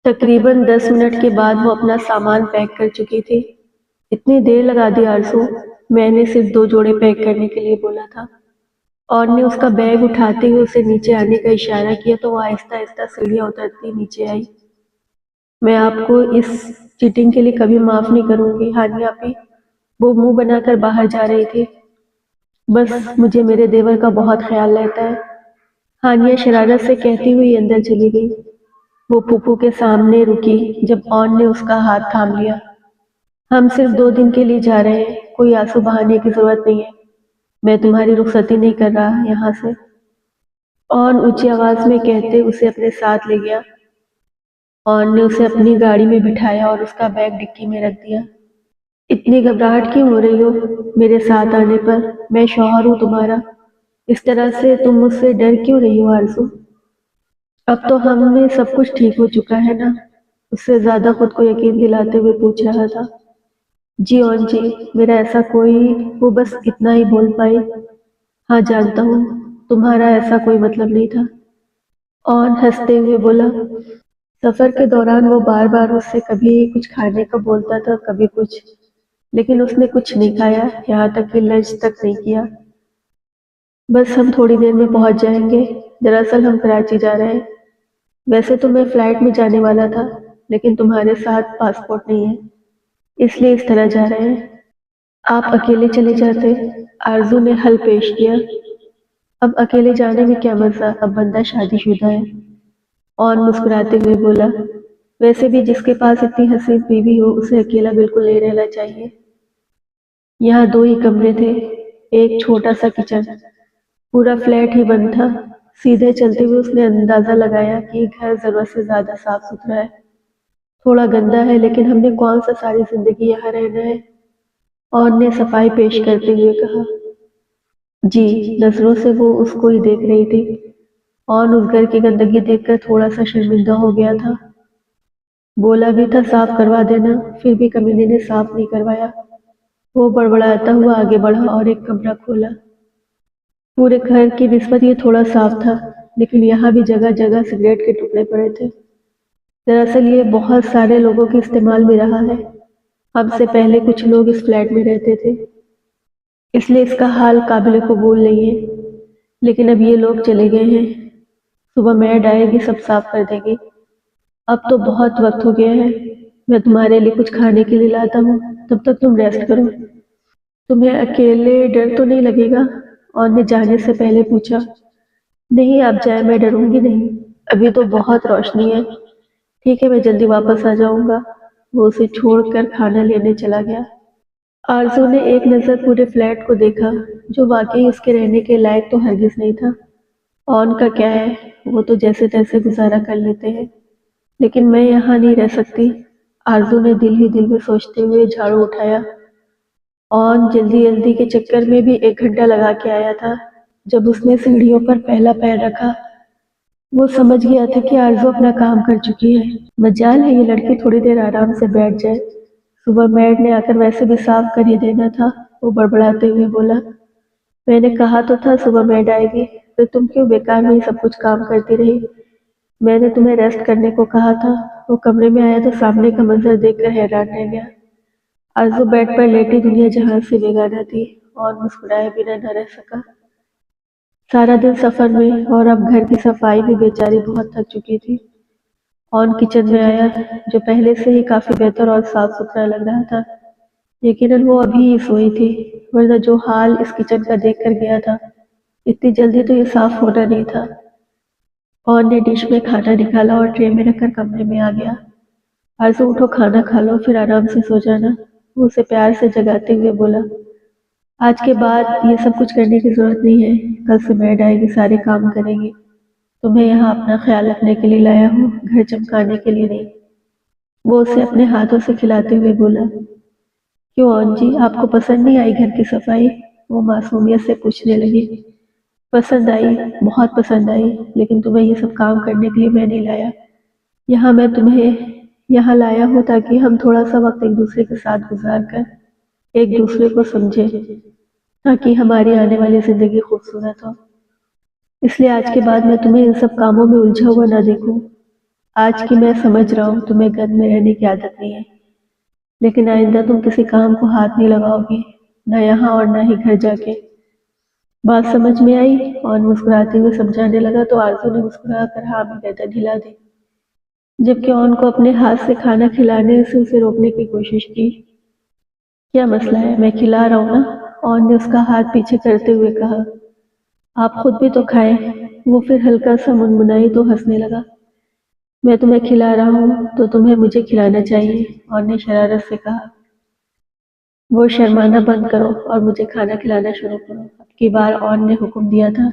تقریباً 10 منٹ کے بعد وہ اپنا سامان پیک کر چکی تھی۔ اتنی دیر لگا دی آرزو، میں نے صرف 2 جوڑے پیک کرنے کے لیے بولا تھا۔ اور نے اس کا بیگ اٹھاتے ہوئے اسے نیچے آنے کا اشارہ کیا تو وہ آہستہ آہستہ سیڑھیاں اترتی نیچے آئی۔ میں آپ کو اس چیٹنگ کے لیے کبھی معاف نہیں کروں گی ہانیہ آپی، وہ منہ بنا کر باہر جا رہی تھی۔ بس مجھے میرے دیور کا بہت خیال رہتا ہے، ہانیہ شرارت سے کہتی ہوئی اندر چلی گئی۔ وہ پھوپھو کے سامنے رکی جب اون نے اس کا ہاتھ تھام لیا۔ ہم صرف 2 دن کے لیے جا رہے ہیں، کوئی آنسو بہانے کی ضرورت نہیں ہے، میں تمہاری رخصتی نہیں کر رہا یہاں سے، اون اونچی آواز میں کہتے اسے اپنے ساتھ لے گیا۔ اون نے اسے اپنی گاڑی میں بٹھایا اور اس کا بیگ ڈکی میں رکھ دیا۔ اتنی گھبراہٹ کیوں ہو رہی ہو میرے ساتھ آنے پر؟ میں شوہر ہوں تمہارا، اس طرح سے تم مجھ سے ڈر کیوں رہی ہو آرزو؟ اب تو ہم میں سب کچھ ٹھیک ہو چکا ہے نا؟ اس سے زیادہ خود کو یقین دلاتے ہوئے پوچھ رہا تھا۔ جی اون جی، میرا ایسا کوئی، وہ بس اتنا ہی بول پائی۔ ہاں جانتا ہوں، تمہارا ایسا کوئی مطلب نہیں تھا، اون ہنستے ہوئے بولا۔ سفر کے دوران وہ بار بار اس سے کبھی کچھ کھانے کا بولتا تھا کبھی کچھ، لیکن اس نے کچھ نہیں کھایا، یہاں تک کہ لنچ تک نہیں کیا۔ بس ہم تھوڑی دیر میں پہنچ جائیں گے، دراصل ہم کراچی جا رہے ہیں۔ ویسے تو میں فلائٹ میں جانے والا تھا، لیکن تمہارے ساتھ پاسپورٹ نہیں ہے، اس لیے اس طرح جا رہے ہیں۔ آپ اکیلے چلے جاتے، آرزو نے حل پیش کیا۔ اب اکیلے جانے میں کیا مزہ، اب بندہ شادی شدہ ہے، اور مسکراتے ہوئے بولا۔ ویسے بھی جس کے پاس اتنی حسین بیوی ہو اسے اکیلا بالکل نہیں رہنا چاہیے۔ یہاں 2 ہی کمرے تھے، ایک چھوٹا سا کچن، پورا فلیٹ ہی بند تھا۔ سیدھے چلتے ہوئے اس نے اندازہ لگایا کہ یہ گھر ضرورت سے زیادہ صاف ستھرا ہے، تھوڑا گندا ہے، لیکن ہم نے کون سا ساری زندگی یہاں رہنا ہے؟ اور نے صفائی پیش کرتے ہوئے کہا۔ جی، نظروں سے وہ اس کو ہی دیکھ رہی تھی، اور اس گھر کی گندگی دیکھ کر تھوڑا سا شرمندہ ہو گیا تھا۔ بولا بھی تھا صاف کروا دینا، پھر بھی کمینے نے صاف نہیں کروایا۔ وہ بڑبڑاتا ہوا آگے بڑھا اور ایک کمرہ کھولا۔ پورے گھر کی نسبت یہ تھوڑا صاف تھا، لیکن یہاں بھی جگہ جگہ سگریٹ کے ٹکڑے پڑے تھے۔ دراصل یہ بہت سارے لوگوں کے استعمال میں رہا ہے، ہم سے پہلے کچھ لوگ اس فلیٹ میں رہتے تھے، اس لیے اس کا حال قابل قبول نہیں ہے، لیکن اب یہ لوگ چلے گئے ہیں، صبح میڈ آئے گی سب صاف کر دے گی۔ اب تو بہت وقت ہو گیا ہے، میں تمہارے لیے کچھ کھانے کے لیے لاتا ہوں، تب تک تم ریسٹ کرو۔ تمہیں اکیلے ڈر تو نہیں لگے گا؟ اور نے جانے سے پہلے پوچھا۔ نہیں آپ جائیں، میں ڈروں گی نہیں، ابھی تو بہت روشنی ہے، ٹھیک ہے میں جلدی واپس آ جاؤں گا۔ وہ اسے چھوڑ کر کھانا لینے چلا گیا۔ آرزو نے ایک نظر پورے فلیٹ کو دیکھا، جو واقعی اس کے رہنے کے لائق تو ہرگز نہیں تھا۔ اون کا کیا ہے، وہ تو جیسے تیسے گزارا کر لیتے ہیں، لیکن میں یہاں نہیں رہ سکتی، آرزو نے دل ہی دل میں سوچتے ہوئے جھاڑو اٹھایا۔ اون جلدی جلدی کے چکر میں بھی 1 گھنٹہ لگا کے آیا تھا۔ جب اس نے سیڑھیوں پر پہلا پیر رکھا، وہ سمجھ گیا تھا کہ آرزو اپنا کام کر چکی ہے، مجال ہے یہ لڑکی تھوڑی دیر آرام سے بیٹھ جائے، صبح میڈ نے آ کر ویسے بھی صاف کر ہی دینا تھا۔ وہ بڑبڑاتے ہوئے بولا۔ میں نے کہا تو تھا صبح میڈ آئے گی، پھر تم کیوں بیکار میں ہی سب کچھ کام کرتی رہی؟ میں نے تمہیں ریسٹ کرنے کو کہا تھا۔ وہ کمرے میں آیا تو سامنے کا منظر دیکھ کر حیران رہ گیا۔ آرزو بیڈ پر لیٹی دنیا جہاں سے بیگانہ تھی، اور مسکرائے بنا نہ رہ سکا۔ سارا دن سفر میں اور اب گھر کی صفائی میں بیچاری بہت تھک چکی تھی۔ اون کچن میں آیا، جو پہلے سے ہی کافی بہتر اور صاف ستھرا لگ رہا تھا۔ یقیناً وہ ابھی ہی سوئی تھی، ورنہ جو حال اس کچن کا دیکھ کر گیا تھا، اتنی جلدی تو یہ صاف ہونا نہیں تھا۔ اون نے ڈش میں کھانا نکالا اور ٹرے میں رکھ کر کمرے میں آ گیا۔ آرزو اٹھو کھانا کھا لو پھر آرام سے سو جانا، وہ اسے پیار سے جگاتے ہوئے بولا۔ آج کے بعد یہ سب کچھ کرنے کی ضرورت نہیں ہے، کل سے میڈ آئے گی سارے کام کرے گی، تمہیں یہاں اپنا خیال رکھنے کے لیے لایا ہوں، گھر چمکانے کے لیے نہیں۔ وہ اسے اپنے ہاتھوں سے کھلاتے ہوئے بولا۔ کیوں اون جی، آپ کو پسند نہیں آئی گھر کی صفائی؟ وہ معصومیت سے پوچھنے لگی۔ پسند آئی، بہت پسند آئی، لیکن تمہیں یہ سب کام کرنے کے لیے میں نہیں لایا، یہاں میں تمہیں یہاں لایا ہوں تاکہ ہم تھوڑا سا وقت ایک دوسرے کے ساتھ گزار کر ایک دوسرے کو سمجھیں، تاکہ ہماری آنے والی زندگی خوبصورت ہو۔ اس لیے آج کے بعد میں تمہیں ان سب کاموں میں الجھا ہوا نہ دیکھوں۔ آج کی میں سمجھ رہا ہوں تمہیں گھر میں رہنے کی عادت نہیں ہے، لیکن آئندہ تم کسی کام کو ہاتھ نہیں لگاؤ گی، نہ یہاں اور نہ ہی گھر جا کے۔ بات سمجھ میں آئی؟ اور مسکراتے ہوئے سمجھانے لگا تو آرزو نے مسکرا کر ہاں میں گردن ہلا دی، جبکہ اون کو اپنے ہاتھ سے کھانا کھلانے سے اسے روکنے کی کوشش کی۔ کیا مسئلہ ہے؟ میں کھلا رہا ہوں نا، اون نے اس کا ہاتھ پیچھے کرتے ہوئے کہا۔ آپ خود بھی تو کھائیں۔ وہ پھر ہلکا سا منمنائی تو ہنسنے لگا۔ میں تمہیں کھلا رہا ہوں تو تمہیں مجھے کھلانا چاہیے، اون نے شرارت سے کہا۔ وہ شرمانا بند کرو اور مجھے کھانا کھلانا شروع کرو، اب کی بار اون نے حکم دیا تھا،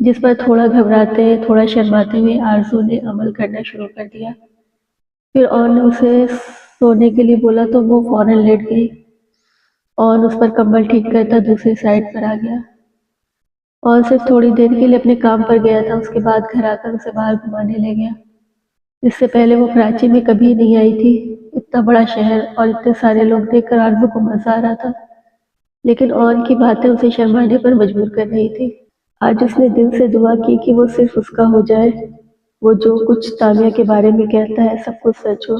جس پر تھوڑا گھبراتے تھوڑا شرماتے ہوئے آرزو نے عمل کرنا شروع کر دیا۔ پھر اون نے اسے سونے کے لیے بولا تو وہ فوراً لیٹ گئی۔ اون اس پر کمبل ٹھیک کرتا دوسری سائڈ پر آ گیا۔ اون صرف تھوڑی دیر کے لیے اپنے کام پر گیا تھا، اس کے بعد گھر آ کر اسے باہر گھمانے لے گیا۔ اس سے پہلے وہ کراچی میں کبھی نہیں آئی تھی۔ اتنا بڑا شہر اور اتنے سارے لوگ دیکھ کر آرزو کو مزہ آ رہا تھا، لیکن اون کی باتیں اسے شرمانے پر مجبور کر رہی تھی۔ آج اس نے دل سے دعا کی کہ وہ صرف اس کا ہو جائے، وہ جو کچھ تانیہ کے بارے میں کہتا ہے سب کچھ سچ ہو۔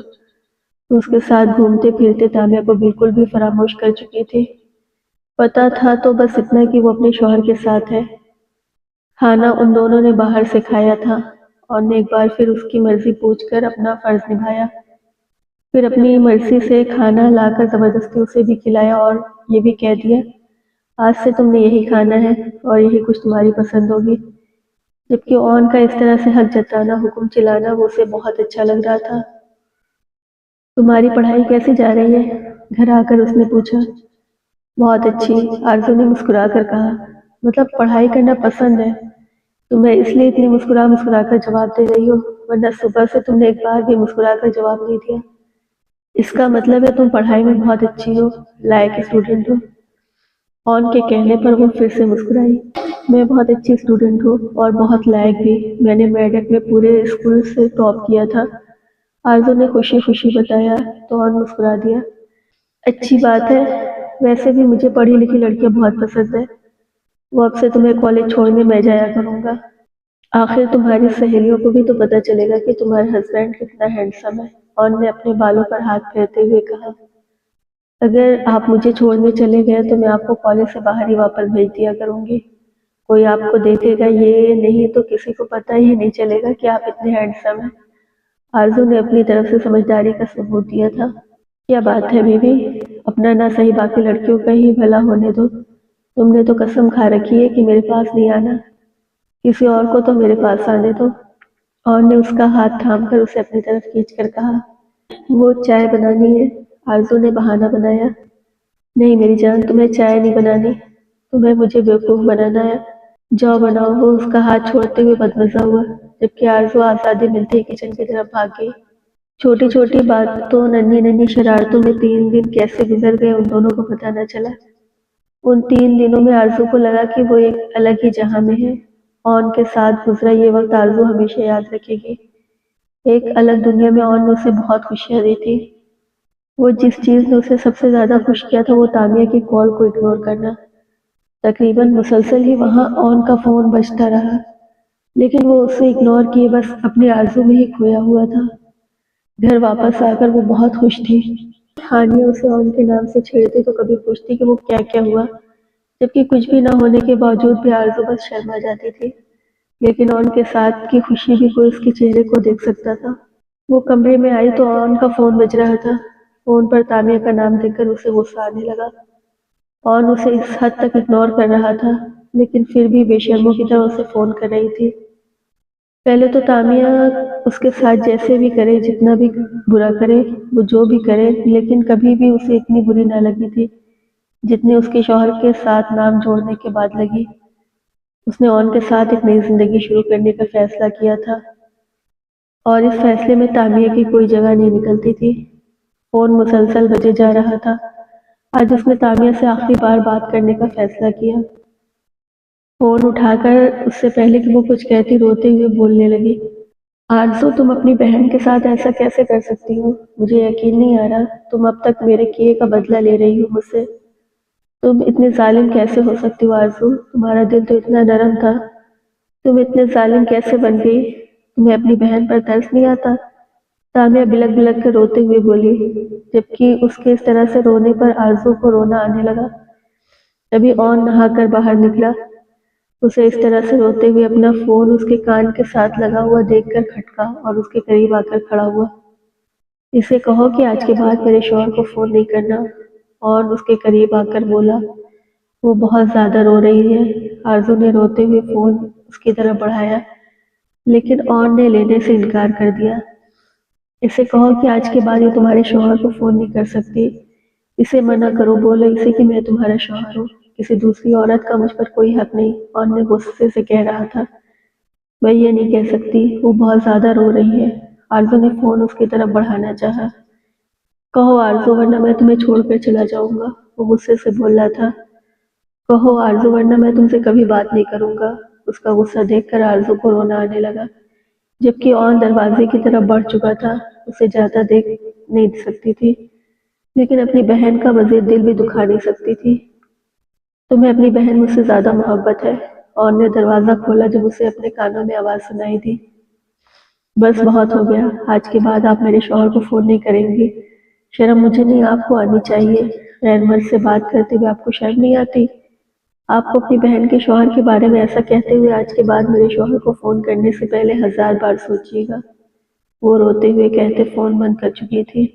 وہ اس کے ساتھ گھومتے پھرتے تانیہ کو بالکل بھی فراموش کر چکی تھی۔ پتہ تھا تو بس اتنا کہ وہ اپنے شوہر کے ساتھ ہے۔ کھانا ان دونوں نے باہر سے کھایا تھا، اور نے ایک بار پھر اس کی مرضی پوچھ کر اپنا فرض نبھایا۔ پھر اپنی مرضی سے کھانا لا کر زبردستی اسے بھی کھلایا اور یہ بھی کہہ دیا، آج سے تم نے یہی کھانا ہے اور یہی کچھ تمہاری پسند ہوگی۔ جبکہ اون کا اس طرح سے حق جتانا، حکم چلانا وہ اسے بہت اچھا لگ رہا تھا۔ تمہاری پڑھائی کیسی جا رہی ہے؟ گھر آ کر اس نے پوچھا۔ بہت اچھی، آرزو نے مسکرا کر کہا۔ مطلب پڑھائی کرنا پسند ہے؟ تمہیں اس لیے اتنی مسکرا مسکرا کر جواب دے رہی ہو، ورنہ صبح سے تم نے ایک بار بھی مسکرا کر جواب نہیں دیا۔ اس کا مطلب ہے تم پڑھائی میں بہت اچھی ہو، لائق اسٹوڈنٹ ہو۔ اون کے کہنے پر وہ پھر سے مسکرائی۔ میں بہت اچھی اسٹوڈنٹ ہوں اور بہت لائق بھی، میں نے میڈک میں پورے اسکول سے ٹاپ کیا تھا، آرزو نے خوشی خوشی بتایا تو اون مسکرا دیا۔ اچھی بات ہے، ویسے بھی مجھے پڑھی لکھی لڑکیاں بہت پسند ہیں۔ وہ اب سے تمہیں کالج چھوڑنے میں جایا کروں گا۔ آخر تمہاری سہیلیوں کو بھی تو پتہ چلے گا کہ تمہارا ہسبینڈ کتنا ہینڈسم ہے، اون نے اپنے بالوں پر ہاتھ پھیرتے ہوئے کہا۔ اگر آپ مجھے چھوڑنے چلے گئے تو میں آپ کو کالج سے باہر ہی واپس بھیج دیا کروں گی، کوئی آپ کو دیکھے گا یہ نہیں تو کسی کو پتہ ہی نہیں چلے گا کہ آپ اتنے ہینڈسم ہیں۔ آرزو نے اپنی طرف سے سمجھداری کا ثبوت دیا تھا۔ کیا بات ہے بیوی، اپنا نہ صحیح باقی لڑکیوں کا ہی بھلا ہونے دو، تم نے تو قسم کھا رکھی ہے کہ میرے پاس نہیں آنا، کسی اور کو تو میرے پاس آنے دو، اون نے اس کا ہاتھ تھام کر اسے اپنی طرف کھینچ کر کہا۔ وہ چائے بنانی ہے، آرزو نے بہانہ بنایا۔ نہیں میری جان، تمہیں چائے نہیں بنانی، تمہیں مجھے بیوقوف بنانا ہے۔ جاؤ بناؤ، وہ اس کا ہاتھ چھوڑتے ہوئے بدمزہ ہوا، جبکہ آرزو آزادی ملتے ہی کچن کی طرف بھاگ گئی۔ چھوٹی چھوٹی باتوں، ننھی ننھی شرارتوں میں 3 دن کیسے گزر گئے ان دونوں کو پتہ نہ چلا۔ ان 3 دنوں میں آرزو کو لگا کہ وہ ایک الگ ہی جہاں میں ہے۔ اون کے ساتھ گزرا یہ وقت آرزو ہمیشہ یاد رکھے گی۔ ایک الگ دنیا میں اون نے اسے بہت خوشیاں دی تھی۔ وہ جس چیز نے اسے سب سے زیادہ خوش کیا تھا وہ تانیہ کی کال کو اگنور کرنا۔ تقریباً مسلسل ہی وہاں اون کا فون بجتا رہا، لیکن وہ اسے اگنور کیے بس اپنی آرزو میں ہی کھویا ہوا تھا۔ گھر واپس آ کر وہ بہت خوش تھی۔ ہانیہ اسے اون کے نام سے چھیڑتی تو کبھی پوچھتی کہ وہ کیا کیا ہوا، جبکہ کچھ بھی نہ ہونے کے باوجود بھی آرزو بس شرما جاتی تھی۔ لیکن اون کے ساتھ کی خوشی بھی کوئی اس کے چہرے کو دیکھ سکتا تھا۔ وہ کمرے میں آئی تو اون کا فون بج رہا تھا۔ فون پر تانیہ کا نام دیکھ کر اسے غصہ آنے لگا۔ اون اسے اس حد تک اگنور کر رہا تھا، لیکن پھر بھی بے شرموں کی طرح اسے فون کر رہی تھی۔ پہلے تو تانیہ اس کے ساتھ جیسے بھی کرے، جتنا بھی برا کرے، وہ جو بھی کرے، لیکن کبھی بھی اسے اتنی بری نہ لگی تھی جتنی اس کے شوہر کے ساتھ نام جوڑنے کے بعد لگی۔ اس نے اون کے ساتھ ایک نئی زندگی شروع کرنے کا فیصلہ کیا تھا، اور اس فیصلے میں تانیہ کی کوئی جگہ نہیں نکلتی تھی۔ فون مسلسل بجے جا رہا تھا۔ آج اس نے تانیہ سے آخری بار بات کرنے کا فیصلہ کیا۔ فون اٹھا کر اس سے پہلے کہ وہ کچھ کہتی روتے ہوئے بولنے لگی۔ آرزو، تم اپنی بہن کے ساتھ ایسا کیسے کر سکتی ہو؟ مجھے یقین نہیں آ رہا تم اب تک میرے کیے کا بدلہ لے رہی ہو مجھ سے۔ تم اتنے ظالم کیسے ہو سکتی ہو آرزو؟ تمہارا دل تو اتنا نرم تھا، تم اتنے ظالم کیسے بن گئی؟ تمہیں اپنی بہن پر ترس نہیں آتا؟ تامیہ بلک بلک کر روتے ہوئے بولی، جبکہ اس کے اس طرح سے رونے پر آرزو کو رونا آنے لگا۔ تبھی اون نہا کر باہر نکلا۔ اسے اس طرح سے روتے ہوئے اپنا فون اس کے کان کے ساتھ لگا ہوا دیکھ کر کھٹکا اور اس کے قریب آ کر کھڑا ہوا۔ اسے کہو کہ آج کے بعد میرے شوہر کو فون نہیں کرنا۔ اون اس کے قریب آ کر بولا۔ وہ بہت زیادہ رو رہی ہے۔ آرزو نے روتے ہوئے فون اس کی طرف بڑھایا، لیکن اون نے لینے سے انکار کر دیا۔ اسے کہو کہ آج کے بعد یہ تمہارے شوہر کو فون نہیں کر سکتی۔ اسے منع کرو، بولو اسے کہ میں تمہارا شوہر ہوں، کسی دوسری عورت کا مجھ پر کوئی حق نہیں۔ اون نے غصے سے کہہ رہا تھا۔ میں یہ نہیں کہہ سکتی، وہ بہت زیادہ رو رہی ہے۔ آرزو نے فون اس کی طرف بڑھانا چاہا۔ کہو آرزو، ورنہ میں تمہیں چھوڑ کر چلا جاؤں گا، وہ غصے سے بول رہا تھا۔ کہو آرزو، ورنہ میں تم سے کبھی بات نہیں کروں گا۔ اس کا غصہ دیکھ کر آرزو کو رونا آنے لگا، جبکہ اون دروازے کی طرف بڑھ چکا تھا۔ اسے زیادہ دیکھ نہیں سکتی تھی، لیکن اپنی بہن کا مزید دل بھی دکھا نہیں سکتی تھی۔ تمہیں اپنی بہن مجھ سے زیادہ محبت ہے۔ اون نے دروازہ کھولا جب اسے اپنے کانوں میں آواز سنائی دی۔ بس بہت ہو گیا، آج کے بعد آپ میرے شوہر کو فون نہیں کریں گی۔ شرم مجھے نہیں، آپ کو آنی چاہیے۔ غیر مرد سے بات کرتے ہوئے آپ کو شرم نہیں آتی؟ آپ کو اپنی بہن کے شوہر کے بارے میں ایسا کہتے ہوئے آج کے بعد میرے شوہر کو فون کرنے سے پہلے 1000 بار سوچیے گا۔ وہ روتے ہوئے کہتے فون بند کر چکی تھی،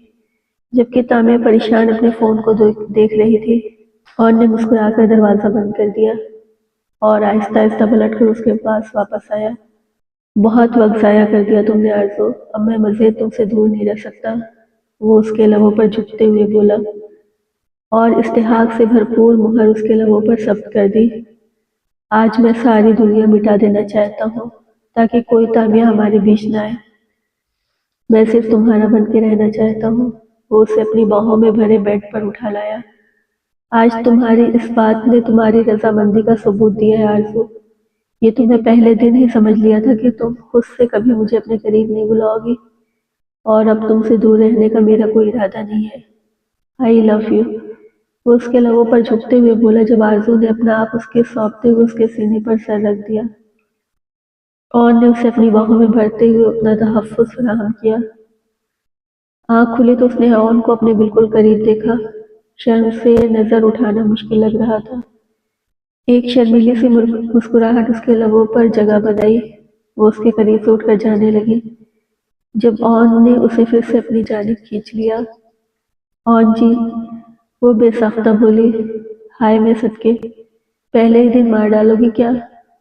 جبکہ تامیہ پریشان اپنے فون کو دیکھ رہی تھی۔ اون نے مسکرا کر دروازہ بند کر دیا اور آہستہ آہستہ پلٹ کر اس کے پاس واپس آیا۔ بہت وقت ضائع کر دیا تم نے آرزو، اب میں مزید تم سے دور نہیں رہ سکتا، وہ اس کے لبوں پر جھکتے ہوئے بولا اور استحقاق سے بھرپور مہر اس کے لبوں پر ثبت کر دی۔ آج میں ساری دنیا مٹا دینا چاہتا ہوں تاکہ کوئی تامیہ ہمارے بیچ نہ آئے۔ میں صرف تمہارا بن کے رہنا چاہتا ہوں۔ وہ اسے اپنی باہوں میں بھرے بیڈ پر اٹھا لایا۔ آج تمہاری اس بات نے تمہاری رضامندی کا ثبوت دیا ہے آرزو۔ یہ تمہیں پہلے دن ہی سمجھ لیا تھا کہ تم خود سے کبھی مجھے اپنے قریب نہیں بلاؤ گی، اور اب تم سے دور رہنے کا میرا کوئی ارادہ نہیں ہے۔ آئی لو یو، وہ اس کے لبوں پر جھکتے ہوئے بولا جب آرزو نے اپنا آپ اس کے سونپتے ہوئے اس کے سینے پر سر رکھ دیا۔ اون نے اسے اپنی باہوں میں بھرتے ہوئے اپنا تحفظ فراہم کیا۔ آنکھ کھلی تو اس نے اون کو اپنے بالکل قریب دیکھا۔ شرم سے نظر اٹھانا مشکل لگ رہا تھا۔ ایک شرمیلی سی مسکراہٹ اس کے لبوں پر جگہ بنائی۔ وہ اس کے قریب سے اٹھ کر جانے لگی جب اون نے اسے پھر سے اپنی جانب کھینچ لیا۔ اون جی، وہ بے ساختہ بولی، ہائے میں صدقے، پہلے ہی دن مار ڈالو گی کیا؟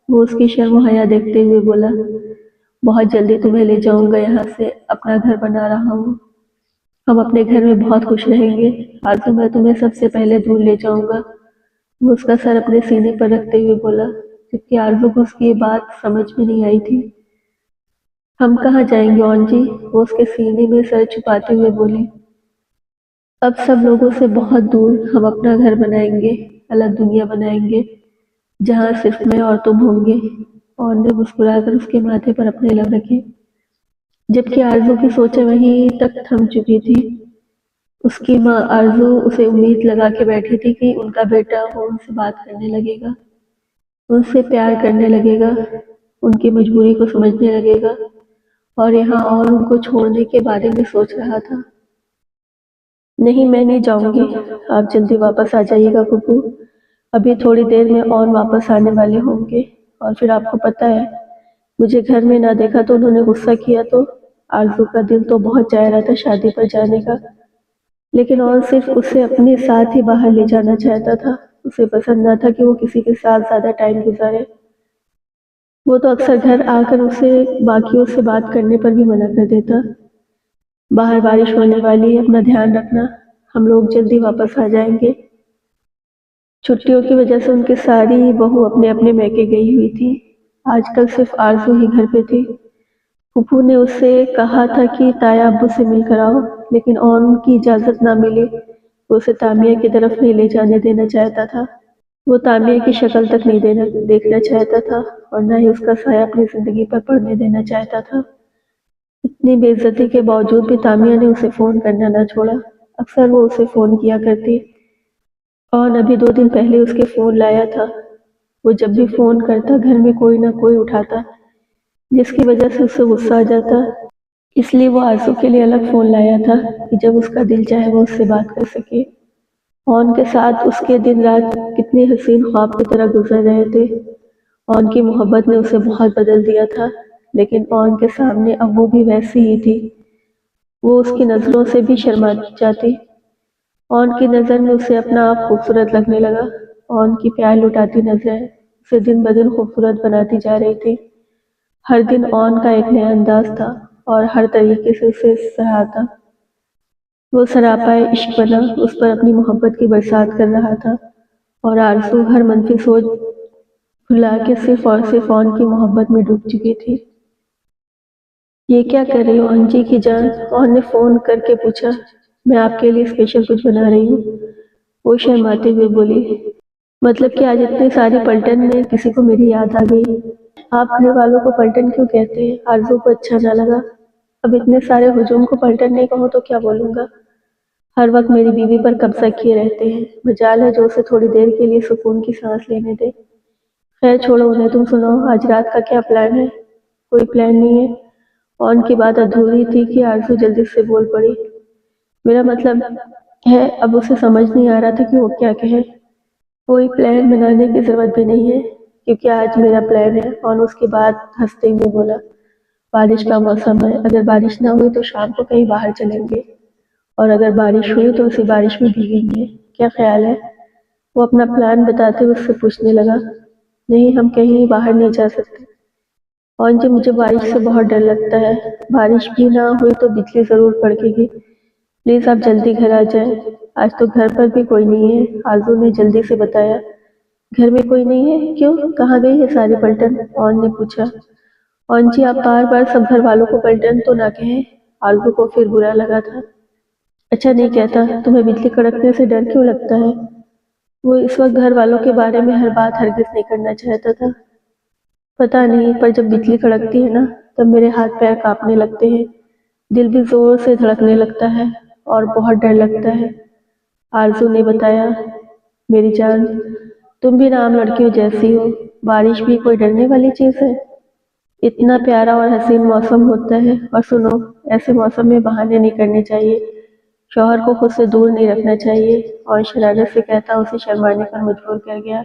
وہ اس کی شرم و حیا دیکھتے ہوئے بولا، بہت جلدی تمہیں لے جاؤں گا، یہاں سے اپنا گھر بنا رہا ہوں، ہم اپنے گھر میں بہت خوش رہیں گے۔ آرزو، میں تمہیں سب سے پہلے دور لے جاؤں گا، وہ اس کا سر اپنے سینے پر رکھتے ہوئے بولا، جبکہ آرزو کو اس کی یہ بات سمجھ میں نہیں آئی تھی۔ ہم کہاں جائیں گے اون جی؟ وہ اس کے سینے میں سر چھپاتے ہوئے بولی، اب سب لوگوں سے بہت دور، ہم اپنا گھر بنائیں گے، الگ دنیا بنائیں گے، جہاں صرف میں اور تم ہوں گے۔ اون نے مسکرا کر اس کے ماتھے پر اپنے لب رکھے، جبکہ آرزو کی سوچیں وہیں تک تھم چکی تھی۔ اس کی ماں آرزو اسے امید لگا کے بیٹھی تھی کہ ان کا بیٹا وہ ان سے بات کرنے لگے گا، ان سے پیار کرنے لگے گا، ان کی مجبوری کو سمجھنے لگے گا، اور یہاں اور ان کو چھوڑنے کے بارے میں سوچ رہا تھا۔ نہیں، میں نہیں جاؤں گی، آپ جلدی واپس آ جائیے گا پھوپھو، ابھی تھوڑی دیر میں اون واپس آنے والے ہوں گے، اور پھر آپ کو پتہ ہے مجھے گھر میں نہ دیکھا تو انہوں نے غصہ کیا تو۔ آرزو کا دل تو بہت چاہ رہا تھا شادی پر جانے کا، لیکن اون صرف اسے اپنے ساتھ ہی باہر لے جانا چاہتا تھا۔ اسے پسند نہ تھا کہ وہ کسی کے ساتھ زیادہ ٹائم گزارے۔ وہ تو اکثر گھر آ کر اسے باقیوں سے بات کرنے پر بھی منع کر دیتا۔ باہر بارش ہونے والی ہے، اپنا دھیان رکھنا، ہم لوگ جلدی واپس آ جائیں گے۔ چھٹیوں کی وجہ سے ان کی ساری بہو اپنے اپنے میکے گئی ہوئی تھی۔ آج کل صرف آرزو ہی گھر پہ تھی۔ پھوپھو نے اس سے کہا تھا کہ تایا ابو سے مل کر آؤ، لیکن اون کی اجازت نہ ملی۔ وہ اسے تامیہ کی طرف نہیں لے جانے دینا چاہتا تھا۔ وہ تامیہ کی شکل تک نہیں دیکھنا چاہتا تھا، اور نہ ہی اس کا سایہ اپنی زندگی پر پڑنے دینا چاہتا تھا۔ اتنی بے عزتی کے باوجود بھی تامیہ نے اسے فون کرنا نہ چھوڑا۔ اکثر وہ اسے فون کیا کرتی، اور ابھی 2 دن پہلے اس کے فون لایا تھا۔ وہ جب بھی فون کرتا گھر میں کوئی نہ کوئی اٹھاتا، جس کی وجہ سے اسے غصہ آ جاتا، اس لیے وہ آرزو کے لیے الگ فون لایا تھا کہ جب اس کا دل چاہے وہ اس سے بات کر سکے۔ اون کے ساتھ اس کے دن رات کتنے حسین خواب کی طرح گزر رہے تھے۔ اون کی محبت نے اسے بہت بدل دیا تھا، لیکن اون کے سامنے اب وہ بھی ویسی ہی تھی۔ وہ اس کی نظروں سے بھی شرما جاتی۔ اون کی نظر میں اسے اپنا آپ خوبصورت لگنے لگا۔ اون کی پیار لٹاتی نظریں اسے دن بدن خوبصورت بناتی جا رہی تھی۔ ہر دن اون کا ایک نیا انداز تھا اور ہر طریقے سے اسے سراہتا۔ وہ سراپائے عشق بنا اس پر اپنی محبت کی برسات کر رہا تھا، اور آرزو ہر منفی سوچ بھلا کے صرف اور صرف اون کی محبت میں ڈوب چکی تھی۔ یہ کیا کر رہی ہو انجی کی جان؟ اون نے فون کر کے پوچھا۔ میں آپ کے لیے اسپیشل کچھ بنا رہی ہوں، وہ شرماتے ہوئے بولی۔ مطلب کہ آج اتنی ساری پلٹن میں کسی کو میری یاد آ گئی؟ آپ گھر والوں کو پلٹن کیوں کہتے ہیں؟ آرزو کو اچھا نہ لگا۔ اب اتنے سارے ہجوم کو پلٹن نہیں کہوں تو کیا بولوں گا؟ ہر وقت میری بیوی پر قبضہ کیے رہتے ہیں، مجال ہے جو اسے تھوڑی دیر کے لیے سکون کی سانس لینے دے۔ خیر چھوڑو انہیں، تم سناؤ آج رات کا کیا پلان ہے؟ کوئی پلان نہیں ہے۔ اون کی بات ادھوری تھی کہ آرزو جلدی سے بول پڑی۔ میرا مطلب ہے اب اسے سمجھ نہیں آ رہا تھا کہ وہ کیا کہے۔ کوئی پلان بنانے کی ضرورت بھی نہیں ہے کیونکہ آج میرا پلان ہے۔ اون اس کے بعد ہنستے ہوئے بولا، بارش کا موسم ہے، اگر بارش نہ ہوئی تو شام کو کہیں باہر چلیں گے، اور اگر بارش ہوئی تو اسی بارش میں بھیگیں گے، کیا خیال ہے؟ وہ اپنا پلان بتاتے ہوئے اس سے پوچھنے لگا۔ نہیں، ہم کہیں باہر نہیں جا سکتے۔ اون جی، مجھے بارش سے بہت ڈر لگتا ہے، بارش بھی نہ ہوئی تو بجلی ضرور کڑکے گی، پلیز آپ جلدی گھر آ جائیں۔ آج تو گھر پر بھی کوئی نہیں ہے، آرزو نے جلدی سے بتایا۔ گھر میں کوئی نہیں ہے؟ کیوں، کہاں گئی ہے ساری پلٹن؟ اون نے پوچھا۔ اون جی، آپ بار بار سب گھر والوں کو پلٹن تو نہ کہیں، آرزو کو پھر برا لگا تھا۔ اچھا نہیں کہتا، تمہیں بجلی کڑکنے سے ڈر کیوں لگتا ہے؟ وہ اس وقت گھر والوں کے بارے میں ہر بات ہرگز نہیں کرنا چاہتا تھا۔ پتہ نہیں، پر جب بجلی کڑکتی ہے نا تب میرے ہاتھ پیر کانپنے لگتے ہیں، دل بھی زور سے دھڑکنے لگتا ہے اور بہت ڈر لگتا ہے، آرزو نے بتایا۔ میری جان، تم بھی عام لڑکیوں جیسی ہو، بارش بھی کوئی ڈرنے والی چیز ہے؟ اتنا پیارا اور حسین موسم ہوتا ہے، اور سنو، ایسے موسم میں بہانے نہیں کرنے چاہیے، شوہر کو خود سے دور نہیں رکھنا چاہیے، اور شرارت سے کہتا اسے شرمانے پر مجبور کر گیا۔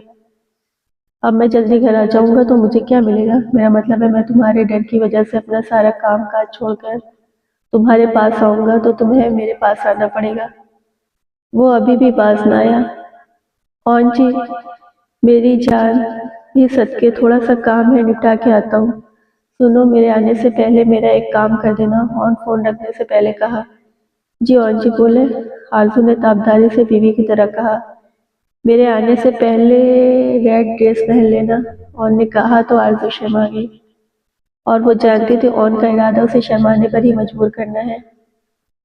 اب میں جلدی گھر آ جاؤں گا تو مجھے کیا ملے گا؟ میرا مطلب ہے میں تمہارے ڈر کی وجہ سے اپنا سارا کام کاج چھوڑ کر تمہارے پاس آؤں گا تو تمہیں میرے پاس آنا پڑے گا۔ وہ ابھی بھی پاس نہ آیا۔ اون جی، میری جان بھی صدقے، تھوڑا سا کام ہے، نپٹا کے آتا ہوں۔ سنو، میرے آنے سے پہلے میرا ایک کام کر دینا، اون فون رکھنے سے پہلے کہا۔ جی اون جی بولے، آرزو نے تابداری سے بیوی کی طرح کہا۔ میرے آنے سے پہلے ریڈ ڈریس پہن لینا، اون نے کہا تو آرزو شرما گئی، اور وہ جانتی تھی اون کا ارادہ اسے شرمانے پر ہی مجبور کرنا ہے۔